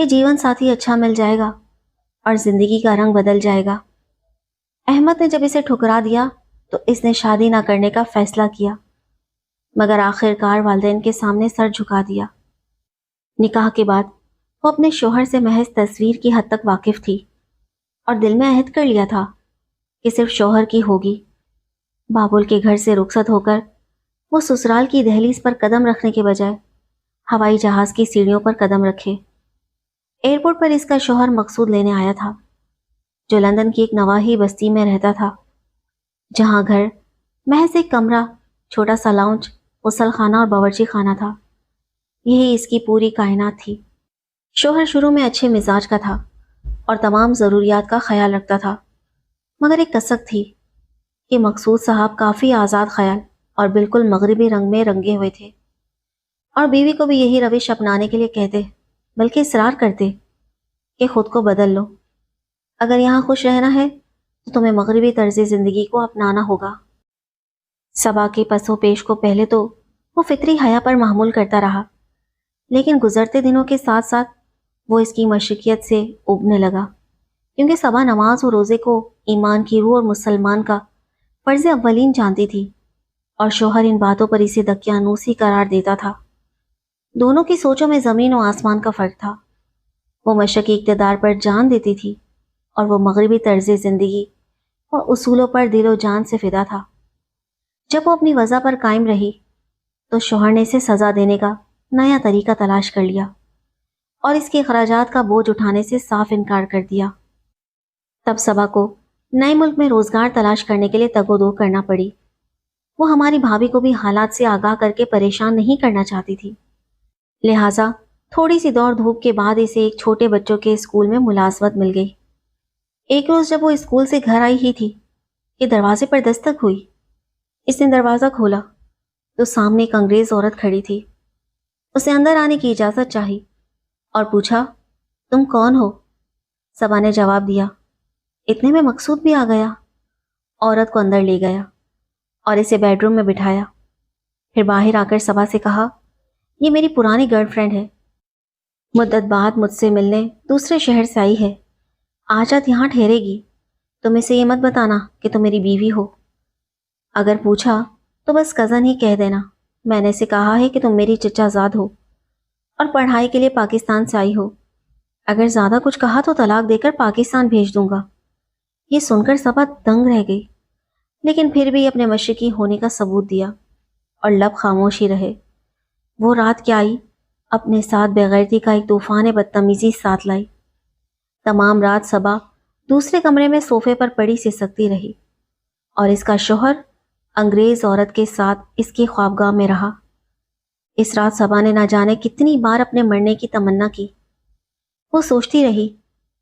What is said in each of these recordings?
کہ جیون ساتھی اچھا مل جائے گا اور زندگی کا رنگ بدل جائے گا۔ احمد نے جب اسے ٹھکرا دیا تو اس نے شادی نہ کرنے کا فیصلہ کیا، مگر آخر کار والدین کے سامنے سر جھکا دیا۔ نکاح کے بعد وہ اپنے شوہر سے محض تصویر کی حد تک واقف تھی اور دل میں عہد کر لیا تھا کہ صرف شوہر کی ہوگی۔ بابل کے گھر سے رخصت ہو کر وہ سسرال کی دہلیز پر قدم رکھنے کے بجائے ہوائی جہاز کی سیڑھیوں پر قدم رکھے۔ ایئرپورٹ پر اس کا شوہر مقصود لینے آیا تھا، جو لندن کی ایک نواحی بستی میں رہتا تھا، جہاں گھر محض ایک کمرہ، چھوٹا سا لاؤنج، غسل خانہ اور باورچی خانہ تھا۔ یہی اس کی پوری کائنات تھی۔ شوہر شروع میں اچھے مزاج کا تھا اور تمام ضروریات کا خیال رکھتا تھا، مگر ایک کسک تھی کہ مقصود صاحب کافی آزاد خیال اور بالکل مغربی رنگ میں رنگے ہوئے تھے، اور بیوی کو بھی یہی روش اپنانے کے لیے کہتے بلکہ اصرار کرتے کہ خود کو بدل لو، اگر یہاں خوش رہنا ہے تو تمہیں مغربی طرز زندگی کو اپنانا ہوگا۔ صبا کے پس و پیش کو پہلے تو وہ فطری حیا پر محمول کرتا رہا، لیکن گزرتے دنوں کے ساتھ ساتھ وہ اس کی مشرقیت سے اُبنے لگا، کیونکہ صبا نماز و روزے کو ایمان کی روح اور مسلمان کا فرض اولین جانتی تھی، اور شوہر ان باتوں پر اسے دقیانوسی قرار دیتا تھا۔ دونوں کی سوچوں میں زمین و آسمان کا فرق تھا۔ وہ مشرقی اقتدار پر جان دیتی تھی اور وہ مغربی طرز زندگی اور اصولوں پر دل و جان سے فدا تھا۔ جب وہ اپنی وضع پر قائم رہی تو شوہر نے اسے سزا دینے کا نیا طریقہ تلاش کر لیا اور اس کے اخراجات کا بوجھ اٹھانے سے صاف انکار کر دیا۔ تب صبا کو نئے ملک میں روزگار تلاش کرنے کے لیے تگ و دو کرنا پڑی۔ وہ ہماری بھابھی کو بھی حالات سے آگاہ کر کے پریشان نہیں کرنا چاہتی تھی، لہٰذا تھوڑی سی دوڑ دھوپ کے بعد اسے ایک چھوٹے بچوں کے اسکول میں ملازمت مل گئی۔ ایک روز جب وہ اسکول سے گھر آئی ہی تھی کہ دروازے پر دستک ہوئی۔ اس نے دروازہ کھولا تو سامنے ایک انگریز عورت کھڑی تھی۔ اسے اندر آنے کی اجازت چاہی اور پوچھا، تم کون ہو؟ صبا نے جواب دیا۔ اتنے میں مقصود بھی آ گیا۔ عورت کو اندر لے گیا اور اسے بیڈ روم میں بٹھایا، پھر باہر آ کر صبا سے کہا، یہ میری پرانی گرل فرینڈ ہے، مدت بعد مجھ سے ملنے دوسرے شہر سے آئی ہے، آج رات یہاں ٹھہرے گی۔ تم اسے یہ مت بتانا کہ تم میری بیوی ہو، اگر پوچھا تو بس کزن ہی کہہ دینا۔ میں نے اسے کہا ہے کہ تم میری چچا زاد ہو اور پڑھائی کے لیے پاکستان سے آئی ہو، اگر زیادہ کچھ کہا تو طلاق دے کر پاکستان بھیج دوں گا۔ یہ سن کر صبا دنگ رہ گئی، لیکن پھر بھی اپنے مشرقی ہونے کا ثبوت دیا اور لب خاموش ہی رہے۔ وہ رات کیا آئی، اپنے ساتھ بےغیرتی کا ایک طوفان بدتمیزی ساتھ لائی۔ تمام رات صبا دوسرے کمرے میں صوفے پر پڑی سسکتی رہی اور اس کا شوہر انگریز عورت کے ساتھ اس کی خوابگاہ میں رہا۔ اس رات صبا نے نہ جانے کتنی بار اپنے مرنے کی تمنا کی۔ وہ سوچتی رہی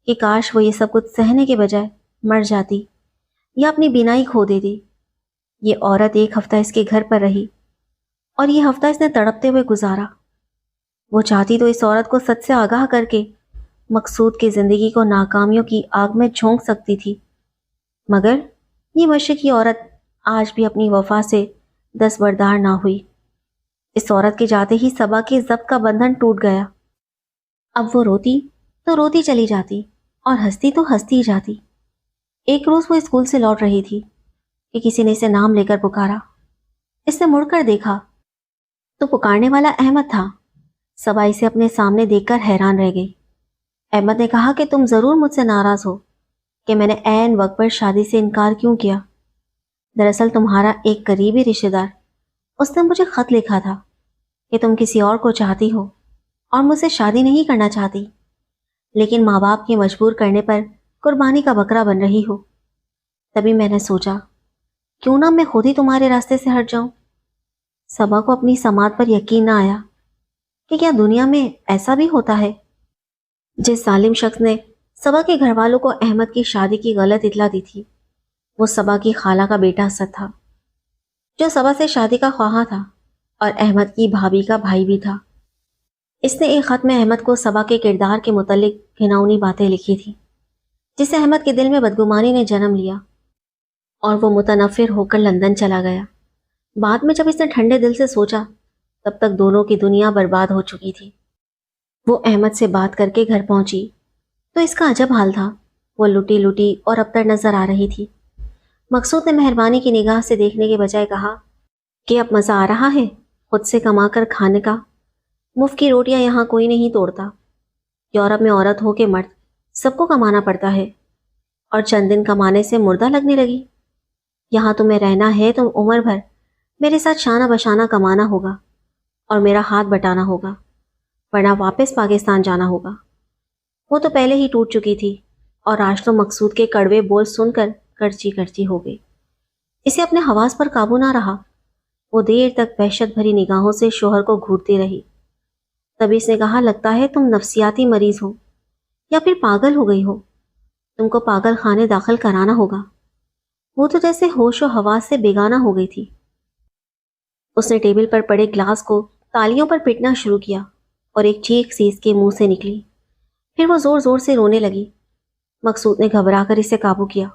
کہ کاش وہ یہ سب کچھ سہنے کے بجائے مر جاتی یا اپنی بینائی کھو دیتی۔ یہ عورت ایک ہفتہ اس کے گھر پر رہی اور یہ ہفتہ اس نے تڑپتے ہوئے گزارا۔ وہ چاہتی تو اس عورت کو سچ سے آگاہ کر کے مقصود کی زندگی کو ناکامیوں کی آگ میں جھونک سکتی تھی، مگر یہ مشرقی عورت آج بھی اپنی وفا سے دستبردار نہ ہوئی۔ اس عورت کے جاتے ہی صبا کے ضبط کا بندھن ٹوٹ گیا۔ اب وہ روتی تو روتی چلی جاتی اور ہنستی تو ہنستی ہی جاتی۔ ایک روز وہ اسکول سے لوٹ رہی تھی کہ کسی نے اسے نام لے کر پکارا۔ اس نے مڑ کر دیکھا تو پکارنے والا احمد تھا۔ صبا اسے اپنے سامنے دیکھ کر حیران رہ گئی۔ احمد نے کہا کہ تم ضرور مجھ سے ناراض ہو کہ میں نے عین وقت پر شادی سے انکار کیوں کیا۔ دراصل تمہارا ایک قریبی رشتہ دار، اس نے مجھے خط لکھا تھا کہ تم کسی اور کو چاہتی ہو اور مجھ سے شادی نہیں کرنا چاہتی، لیکن ماں باپ کے مجبور کرنے پر قربانی کا بکرا بن رہی ہو۔ تبھی میں نے سوچا کیوں نہ میں خود ہی تمہارے راستے سے ہٹ جاؤں۔ صبا کو اپنی سماعت پر یقین نہ آیا کہ کیا دنیا میں ایسا بھی ہوتا ہے۔ جس ظالم شخص نے صبا کے گھر والوں کو احمد کی شادی کی غلط اطلاع دی تھی، وہ صبا کی خالہ کا بیٹا اسد تھا، جو صبا سے شادی کا خواہاں تھا اور احمد کی بھابھی کا بھائی بھی تھا۔ اس نے ایک خط میں احمد کو صبا کے کردار کے متعلق گھناؤنی باتیں لکھی تھی، جس سے احمد کے دل میں بدگمانی نے جنم لیا اور وہ متنفر ہو کر لندن چلا گیا۔ بعد میں جب اس نے ٹھنڈے دل سے سوچا، تب تک دونوں کی دنیا برباد ہو چکی تھی۔ وہ احمد سے بات کر کے گھر پہنچی تو اس کا عجب حال تھا۔ وہ لٹی لٹی اور ابتر نظر آ رہی تھی۔ مقصود نے مہربانی کی نگاہ سے دیکھنے کے بجائے کہا کہ اب مزہ آ رہا ہے خود سے کما کر کھانے کا؟ مفت کی روٹیاں یہاں کوئی نہیں توڑتا۔ یورپ میں عورت ہو کہ مرد سب کو کمانا پڑتا ہے، اور چند دن کمانے سے مردہ لگنے لگی؟ یہاں تمہیں رہنا ہے تو عمر بھر میرے ساتھ شانہ بشانہ کمانا ہوگا اور میرا ہاتھ بٹانا ہوگا، ورنہ واپس پاکستان جانا ہوگا۔ وہ تو پہلے ہی ٹوٹ چکی تھی اور آج تو مقصود کے کڑوے بول سن کر کرچی کرچی ہو گئی۔ اسے اپنے حواس پر قابو نہ رہا۔ وہ دیر تک وحشت بھری نگاہوں سے شوہر کو گھورتی رہی۔ تبھی اس نے کہا، لگتا ہے تم نفسیاتی مریض ہو یا پھر پاگل ہو گئی ہو، تم کو پاگل خانے داخل کرانا ہوگا۔ وہ تو جیسے ہوش و حواس سے بیگانہ ہو گئی تھی۔ اس نے ٹیبل پر پڑے گلاس کو تالیوں پر پیٹنا شروع کیا اور ایک چیخ سی اس کے منہ سے نکلی۔ پھر وہ زور زور سے رونے لگی۔ مقصود نے گھبرا کر اسے قابو کیا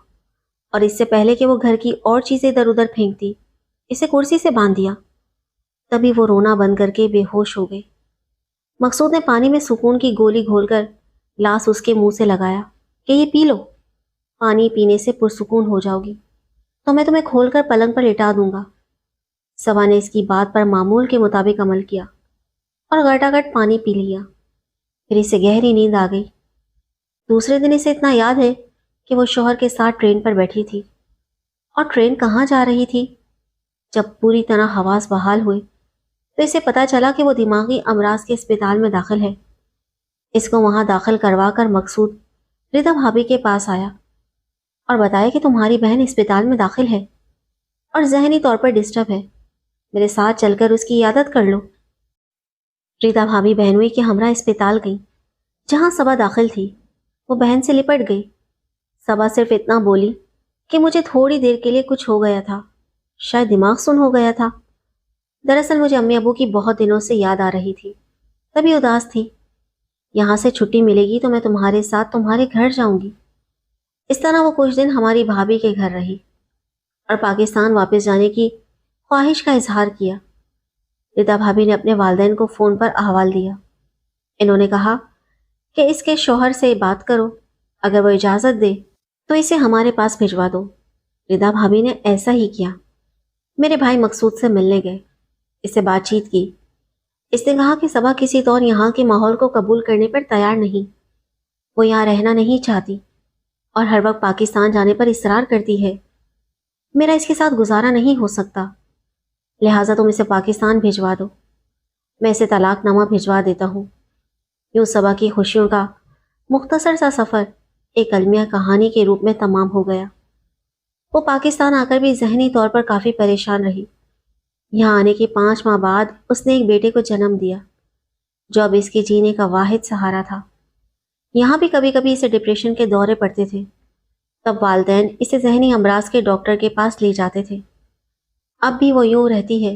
اور اس سے پہلے کہ وہ گھر کی اور چیزیں ادھر ادھر پھینکتی اسے کرسی سے باندھ دیا۔ تبھی وہ رونا بند کر کے بے ہوش ہو گئی۔ مقصود نے پانی میں سکون کی گولی گھول کر گلاس اس کے منہ سے لگایا کہ یہ پی لو، پانی پینے سے پرسکون ہو جاؤ گی تو میں تمہیں کھول کر پلنگ پر لٹا دوں گا۔ صبا نے اس کی بات پر معمول کے مطابق عمل کیا اور گٹا گٹ پانی پی لیا۔ پھر اسے گہری نیند آ گئی۔ دوسرے دن اسے اتنا یاد ہے کہ وہ شوہر کے ساتھ ٹرین پر بیٹھی تھی، اور ٹرین کہاں جا رہی تھی۔ جب پوری طرح حواس بحال ہوئے تو اسے پتا چلا کہ وہ دماغی امراض کے اسپتال میں داخل ہے۔ اس کو وہاں داخل کروا کر مقصود ردا بھابھی کے پاس آیا اور بتایا کہ تمہاری بہن اسپتال میں داخل ہے اور ذہنی طور پر ڈسٹرب ہے، میرے ساتھ چل کر اس کی عیادت کر لو۔ ردا بھابھی بہنوئی کے ہمراہ اسپتال گئی جہاں صبا داخل تھی۔ وہ بہن سے لپٹ گئی۔ صبا صرف اتنا بولی کہ مجھے تھوڑی دیر کے لیے کچھ ہو گیا تھا، شاید دماغ سن ہو گیا تھا۔ دراصل مجھے امی ابو کی بہت دنوں سے یاد آ رہی تھی، تبھی اداس تھی۔ یہاں سے چھٹی ملے گی تو میں تمہارے ساتھ تمہارے گھر جاؤں گی۔ اس طرح وہ کچھ دن ہماری بھابھی کے گھر رہی اور پاکستان واپس جانے کی خواہش کا اظہار کیا۔ ردا بھابھی نے اپنے والدین کو فون پر احوال دیا۔ انہوں نے کہا کہ اس کے شوہر سے بات کرو، اگر وہ اجازت دے تو اسے ہمارے پاس بھجوا دو۔ ردا بھابھی نے ایسا ہی کیا۔ میرے بھائی مقصود سے ملنے گئے، اس سے بات چیت کی۔ اس نے کہا کہ صبا کسی طور یہاں کے ماحول کو قبول کرنے پر تیار نہیں، وہ یہاں رہنا نہیں چاہتی اور ہر وقت پاکستان جانے پر اصرار کرتی ہے۔ میرا اس کے ساتھ گزارا نہیں ہو سکتا، لہٰذا تم اسے پاکستان بھجوا دو، میں اسے طلاق نامہ بھجوا دیتا ہوں۔ یوں صبا کی خوشیوں کا مختصر سا سفر ایک المیہ کہانی کے روپ میں تمام ہو گیا۔ وہ پاکستان آ کر بھی ذہنی طور پر کافی پریشان رہی۔ یہاں آنے کے 5 ماہ بعد اس نے ایک بیٹے کو جنم دیا جو اب اس کے جینے کا واحد سہارا تھا۔ یہاں بھی کبھی کبھی اسے ڈپریشن کے دورے پڑتے تھے، تب والدین اسے ذہنی امراض کے ڈاکٹر کے پاس لے جاتے تھے۔ اب بھی وہ یوں رہتی ہے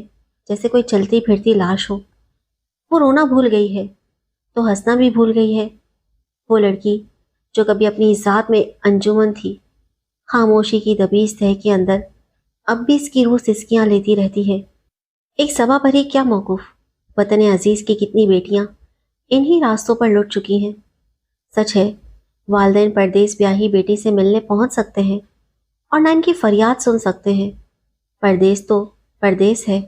جیسے کوئی چلتی پھرتی لاش ہو۔ وہ رونا بھول گئی ہے تو ہنسنا بھی بھول گئی ہے۔ وہ لڑکی جو کبھی اپنی ذات میں انجمن تھی، خاموشی کی دبیز تہ کے اندر اب بھی اس کی روح سسکیاں لیتی رہتی ہے۔ ایک صبا پری کیا موقف، وطن عزیز کی کتنی بیٹیاں انہی راستوں پر لٹ چکی ہیں۔ سچ ہے، والدین پردیس بیاہی بیٹی سے ملنے پہنچ سکتے ہیں اور نہ ان کی فریاد سن سکتے ہیں۔ پردیس تو پردیس ہے،